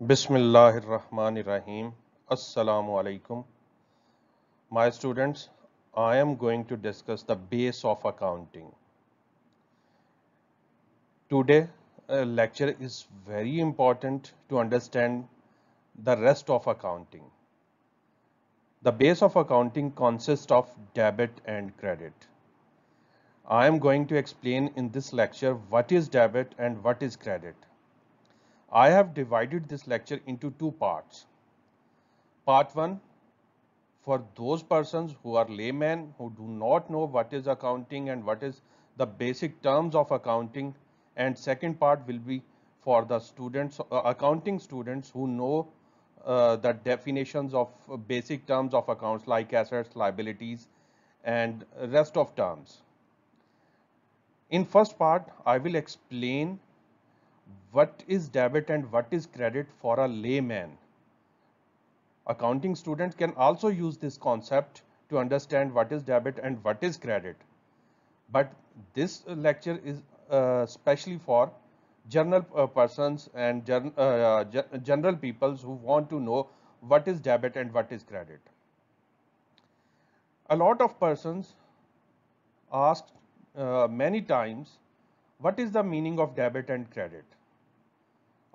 Bismillahirrahmanirrahim. Assalamu alaikum. My students, I am going to discuss the base of accounting. Today, lecture is very important to understand the rest of accounting. The base of accounting consists of debit and credit. I am going to explain in this lecture what is debit and what is credit. I have divided this lecture into two parts. Part 1, for those persons who are laymen who do not know what is accounting and what is the basic terms of accounting, and second part will be for the students, accounting students who know the definitions of basic terms of accounts like assets, liabilities, and rest of terms. In first part, I will explain what is debit and what is credit for a layman. Accounting students can also use this concept to understand what is debit and what is credit. But this lecture is especially for general persons and general peoples who want to know what is debit and what is credit. A lot of persons ask many times, what is the meaning of debit and credit?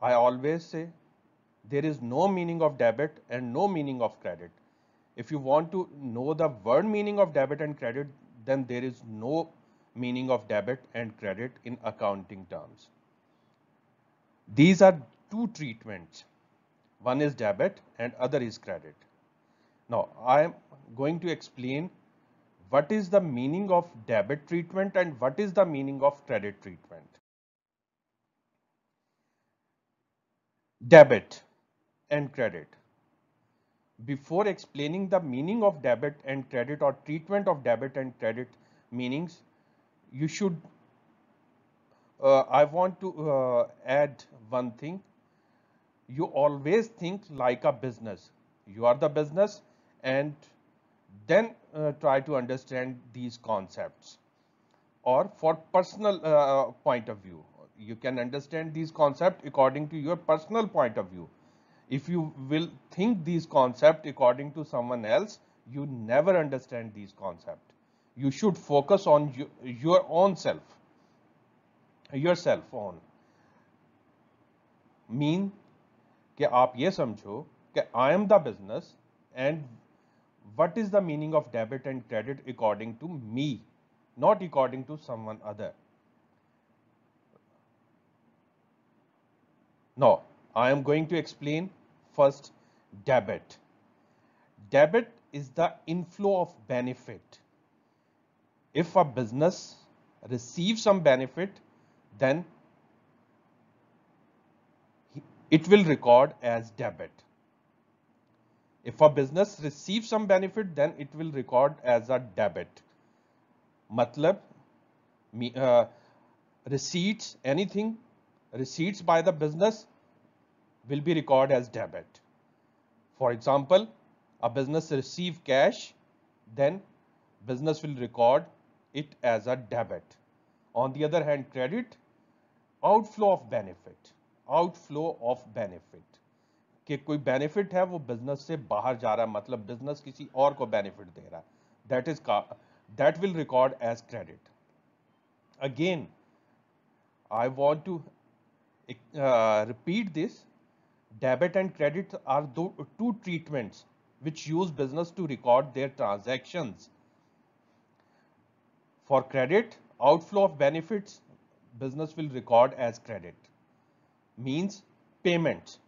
I always say there is no meaning of debit and no meaning of credit. If you want to know the word meaning of debit and credit, then there is no meaning of debit and credit in accounting terms. These are two treatments. One is debit and other is credit. Now, I am going to explain what is the meaning of debit treatment and what is the meaning of credit treatment. Debit and credit. Before explaining the meaning of debit and credit or treatment of debit and credit meanings, you should, I want to add one thing. You always think like a business. You are the business, and then try to understand these concepts. Or for personal point of view, you can understand these concepts according to your personal point of view. If you will think these concepts according to someone else, you never understand these concepts. You should focus on your own self, yourself on. Mean कि आप ये समझो कि I am the business and what is the meaning of debit and credit according to me, not according to someone other. Now, I am going to explain first debit. Debit is the inflow of benefit. If a business receives some benefit, then it will record as debit. If a business receives some benefit, then it will record as a debit. Matlab, receipts, anything, receipts by the business will be recorded as debit. For example, a business receive cash, then business will record it as a debit. On the other hand, credit, outflow of benefit. Outflow of benefit. कि कोई benefit है वो business से बाहर जा रहा है, मतलब बिजनेस किसी और को बेनिफिट दे रहा है, that will record as credit. Again, I want to repeat this. Debit and credit are two treatments which use business to record their transactions. For credit, outflow of benefits, business will record as credit. Means payments.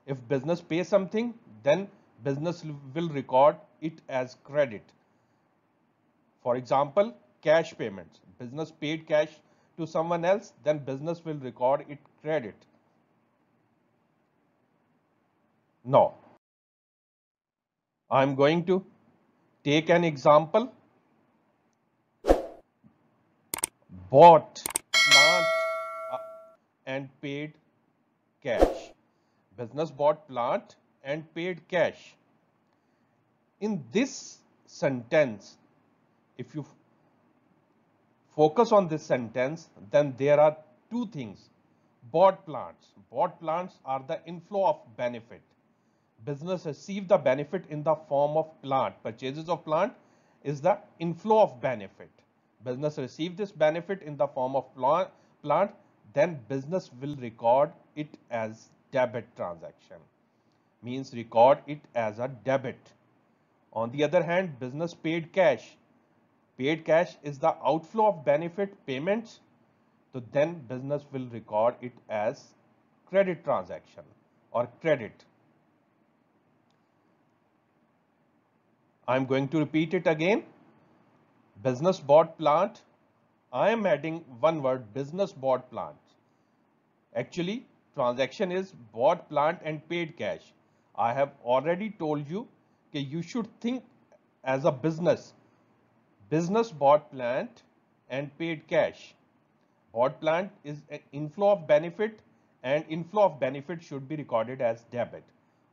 If business pays something, then business will record it as credit. For example, cash payments. Business paid cash to someone else, then business will record it credit. Now, I'm going to take an example. Bought plant and paid cash. Business bought plant and paid cash. In this sentence, if you focus on this sentence, then there are two things. Bought plants. Bought plants are the inflow of benefit. Business receive the benefit in the form of plant. Purchases of plant is the inflow of benefit. Business receive this benefit in the form of plant, then business will record it as debit transaction. Means record it as a debit. On the other hand, business paid cash. Paid cash is the outflow of benefit payments. So then business will record it as credit transaction or credit. I'm going to repeat it again. Business bought plant. I am adding one word, business bought plant. Actually, transaction is bought plant and paid cash. I have already told you that you should think as a business. Business bought plant and paid cash. Bought plant is an inflow of benefit, and inflow of benefit should be recorded as debit.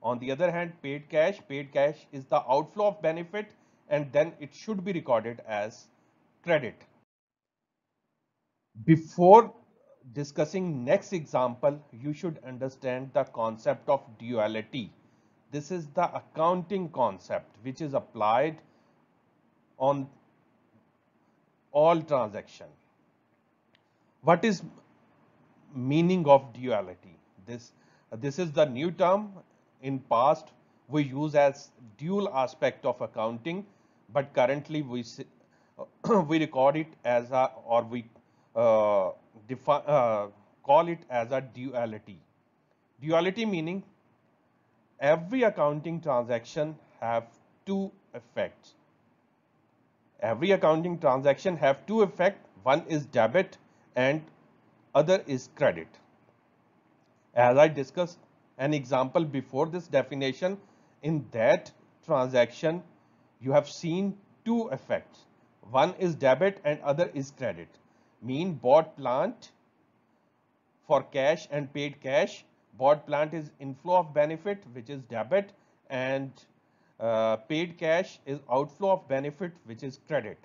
On the other hand, paid cash is the outflow of benefit, and then it should be recorded as credit. Before discussing next example, you should understand the concept of duality. This is the accounting concept which is applied on all transaction. What is meaning of duality? This is the new term. In past we use as dual aspect of accounting, but currently we we record it as a, or we call it as a duality. Duality meaning every accounting transaction have two effects. Every accounting transaction have two effects. One is debit and other is credit. As I discussed an example before this definition, in that transaction you have seen two effects. One is debit and other is credit. Mean bought plant for cash and paid cash. Bought plant is inflow of benefit, which is debit, and paid cash is outflow of benefit, which is credit.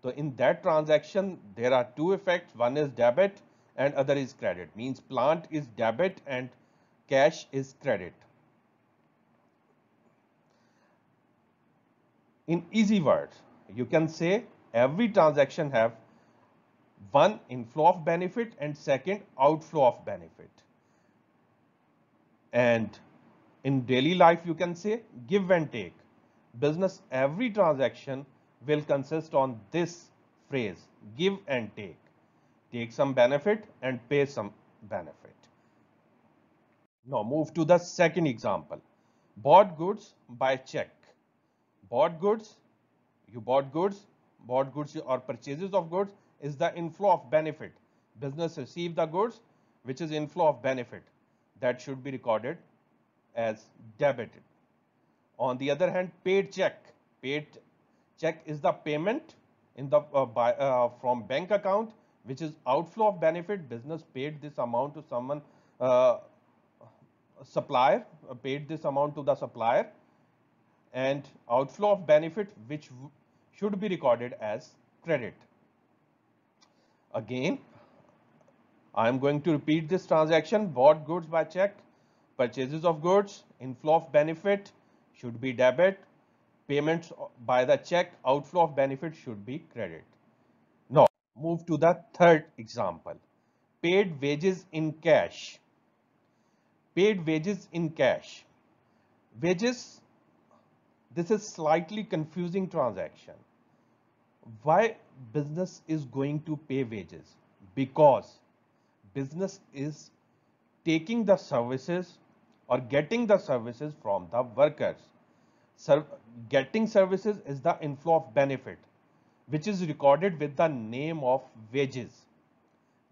So in that transaction there are two effects. One is debit and other is credit. Means plant is debit and cash is credit. In easy words, you can say every transaction have one, inflow of benefit, and second, outflow of benefit. And in daily life you can say give and take. Business, every transaction will consist on this phrase, give and take. Take some benefit and pay some benefit. Now move to the second example. Bought goods by check. Bought goods, you bought goods or purchases of goods is the inflow of benefit. Business received the goods, which is inflow of benefit. That should be recorded as debited. On the other hand, paid check. Paid check is the payment in the from bank account, which is outflow of benefit. Business paid this amount to someone, supplier, paid this amount to the supplier, and outflow of benefit, which should be recorded as credit. Again, I am going to repeat this transaction. Bought goods by check, purchases of goods, inflow of benefit should be debit, payments by the check, outflow of benefit should be credit. Now move to the third example. Paid wages in cash. Paid wages in cash. Wages, this is slightly confusing transaction. Why business is going to pay wages? Because business is taking the services or getting the services from the workers. Getting services is the inflow of benefit, which is recorded with the name of wages.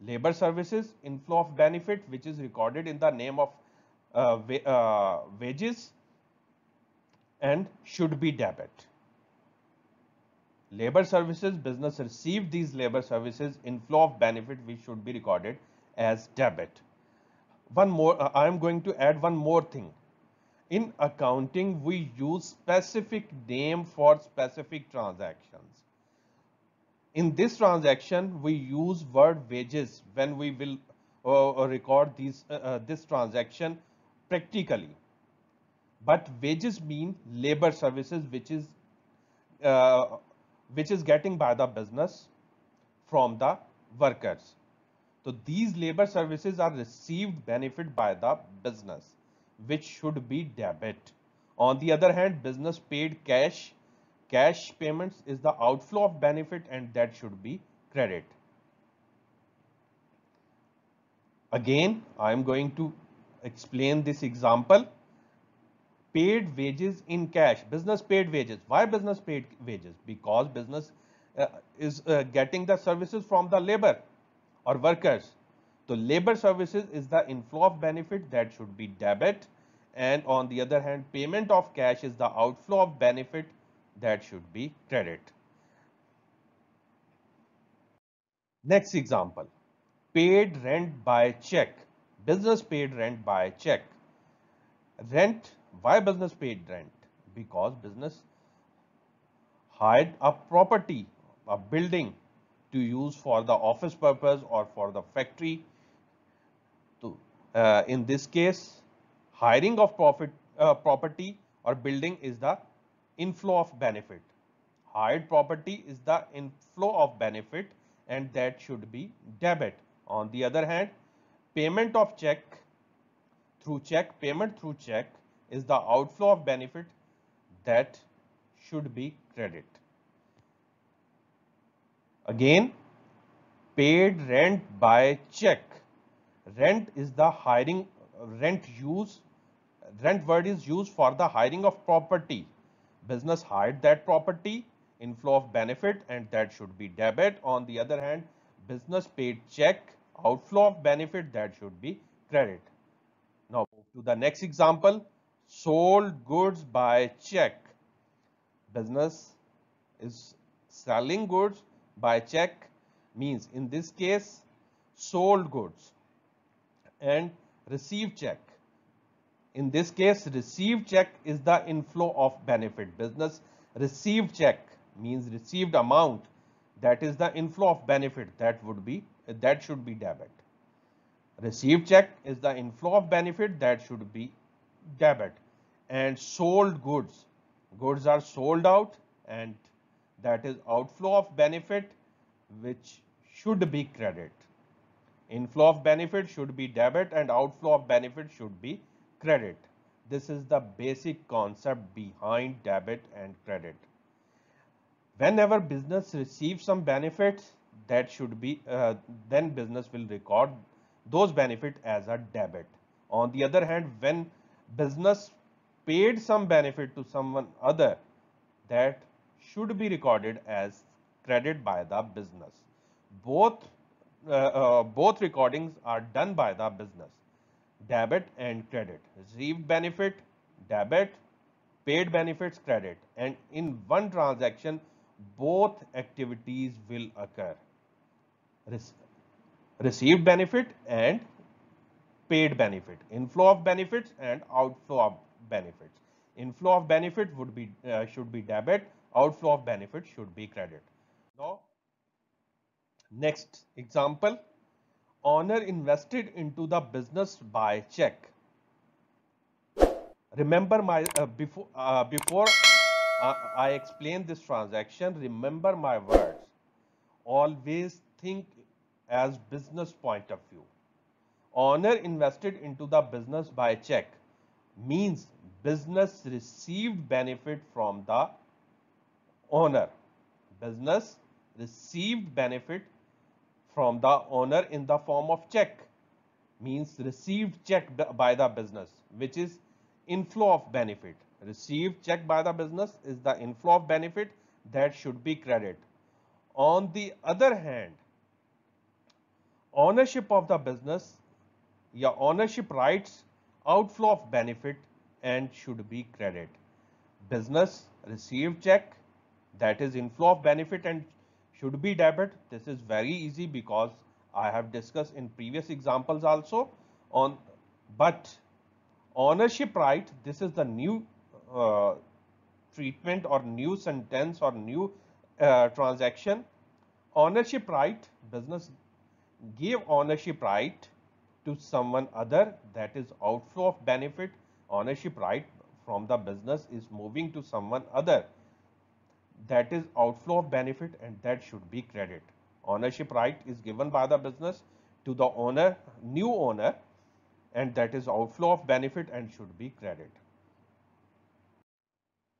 Labor services, inflow of benefit, which is recorded in the name of wages and should be debit. Labor services, business received these labor services, inflow of benefit, which should be recorded as debit. One more, I am going to add one more thing. In accounting, we use specific name for specific transactions. In this transaction, we use word wages when we will record this transaction practically. But wages mean labor services, uh, which is getting by the business from the workers. So these labor services are received benefit by the business, which should be debit. On the other hand, business paid cash payments is the outflow of benefit, and that should be credit. Again, I am going to explain this example. Paid wages in cash. Business paid wages. Why business paid wages? Because business is getting the services from the labor or workers. So labor services is the inflow of benefit, that should be debit, and on the other hand, payment of cash is the outflow of benefit, that should be credit. Next example, paid rent by check. Business paid rent by check. Rent, why business paid rent? Because business hired a property, a building, to use for the office purpose or for the factory. To, in this case, hiring of property or building is the inflow of benefit. Hired property is the inflow of benefit, and that should be debit. On the other hand, payment of payment through check is the outflow of benefit, that should be credit. Again, paid rent by check. Rent is the hiring, rent use, rent word is used for the hiring of property. Business hired that property, inflow of benefit, and that should be debit. On the other hand, business paid check, outflow of benefit, that should be credit. Now move to the next example, sold goods by check. Business is selling goods by check, means in this case sold goods, and received check. In this case, received check is the inflow of benefit. Business received check means received amount, that is the inflow of benefit, that should be debit. Received check is the inflow of benefit, that should be debit. And sold goods, goods are sold out, and that is outflow of benefit, which should be credit. Inflow of benefit should be debit, and outflow of benefit should be credit. This is the basic concept behind debit and credit. Whenever business receives some benefits, that should be then business will record those benefit as a debit. On the other hand, when business paid some benefit to someone other, that should be recorded as credit by the business. Both recordings are done by the business. Debit and credit. Received benefit, debit; paid benefits, credit. And in one transaction, both activities will occur. Received benefit and paid benefit. Inflow of benefits and outflow of benefits. Inflow of benefit should be debit. Outflow of benefit should be credit. Now, next example. Owner invested into the business by check. Remember my before I explain this transaction, remember my words. Always think as business point of view. Owner invested into the business by check means business received benefit from the owner. Business received benefit from the owner in the form of check, means received check by the business, which is inflow of benefit. Received check by the business is the inflow of benefit, that should be credit. On the other hand, ownership of the business, ownership rights, outflow of benefit, and should be credit. Business received check, that is inflow of benefit, and should be debit. This is very easy because I have discussed in previous examples also. But ownership right, this is the new treatment or new sentence or new transaction. Ownership right, business gave ownership right to someone other, that is outflow of benefit. Ownership right from the business is moving to someone other, that is outflow of benefit, and that should be credit. Ownership right is given by the business to the owner, new owner, and that is outflow of benefit and should be credit.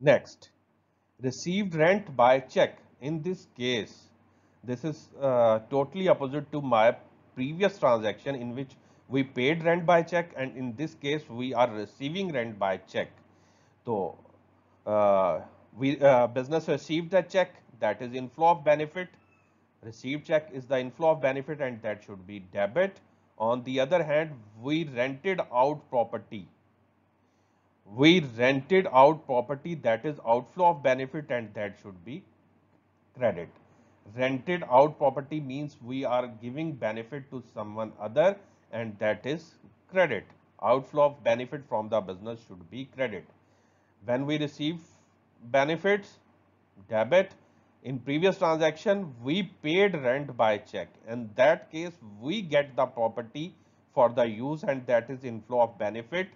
Next, received rent by check. In this case, this is totally opposite to my previous transaction in which we paid rent by check, and in this case we are receiving rent by check. So business received a check, that is inflow of benefit. Received check is the inflow of benefit and that should be debit. On the other hand, we rented out property. We rented out property, that is outflow of benefit and that should be credit. Rented out property means we are giving benefit to someone other and that is credit. Outflow of benefit from the business should be credit. When we receive benefits, debit. In previous transaction, we paid rent by check. In that case, we get the property for the use and that is inflow of benefit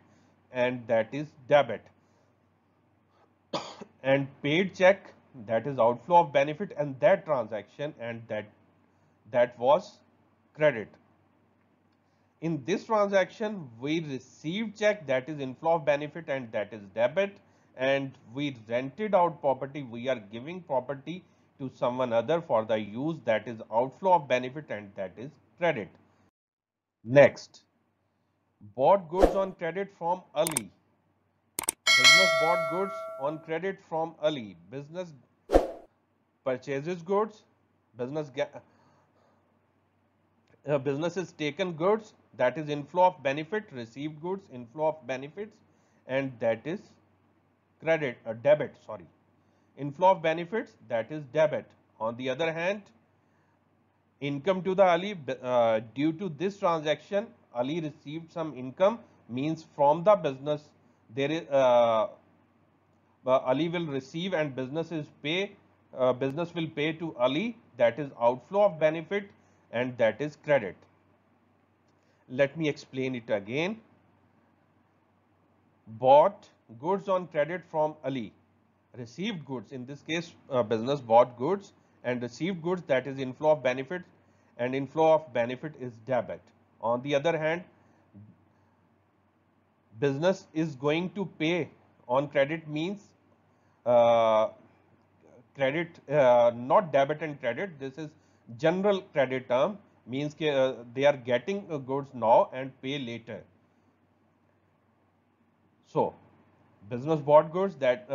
and that is debit. And paid check, that is outflow of benefit and that transaction and that was credit. In this transaction, we received check, that is inflow of benefit and that is debit, and we rented out property, we are giving property to someone other for the use, that is outflow of benefit and that is credit. Next, bought goods on credit from Ali. Business bought goods on credit from Ali. Business purchases goods, business is taken goods, that is inflow of benefit, received goods, inflow of benefits, and that is credit, debit, sorry. Inflow of benefits, that is debit. On the other hand, income to the Ali, due to this transaction, Ali received some income, means from the business, there is, Ali will receive and business will pay to Ali, that is outflow of benefit and that is credit. Let me explain it again. Bought goods on credit from Ali. Received goods, in this case business bought goods and received goods, that is inflow of benefit and inflow of benefit is debit. On the other hand, business is going to pay on credit means credit, not debit and credit. This is general credit term, means they are getting goods now and pay later. So business bought goods, that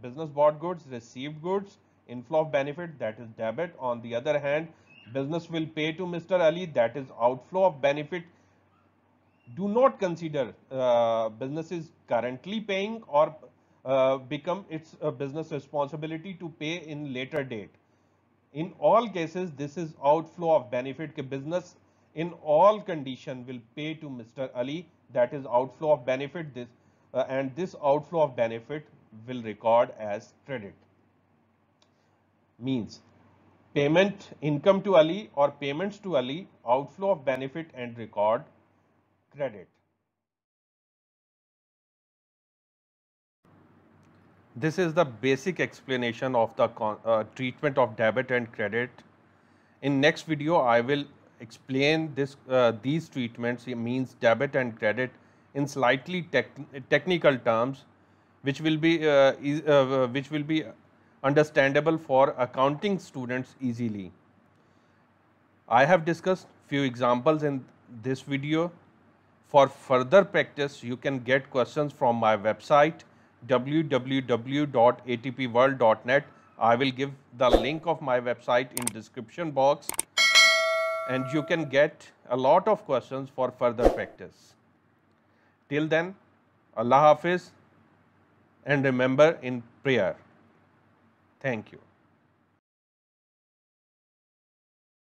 business bought goods, received goods, inflow of benefit, that is debit. On the other hand, business will pay to Mr. Ali, that is outflow of benefit. Do not consider business is currently paying or become its business responsibility to pay in later date. In all cases, this is outflow of benefit. Business in all condition will pay to Mr. Ali, that is outflow of benefit. This and this outflow of benefit will record as credit. Means payment income to Ali or payments to Ali, outflow of benefit and record credit. This is the basic explanation of the treatment of debit and credit. In next video, I will explain these treatments, it means debit and credit, in slightly technical terms, which will be understandable for accounting students easily. I have discussed few examples in this video. For further practice, you can get questions from my website www.atpworld.net. I will give the link of my website in description box, and you can get a lot of questions for further practice. Till then, Allah Hafiz, and remember in prayer. Thank you.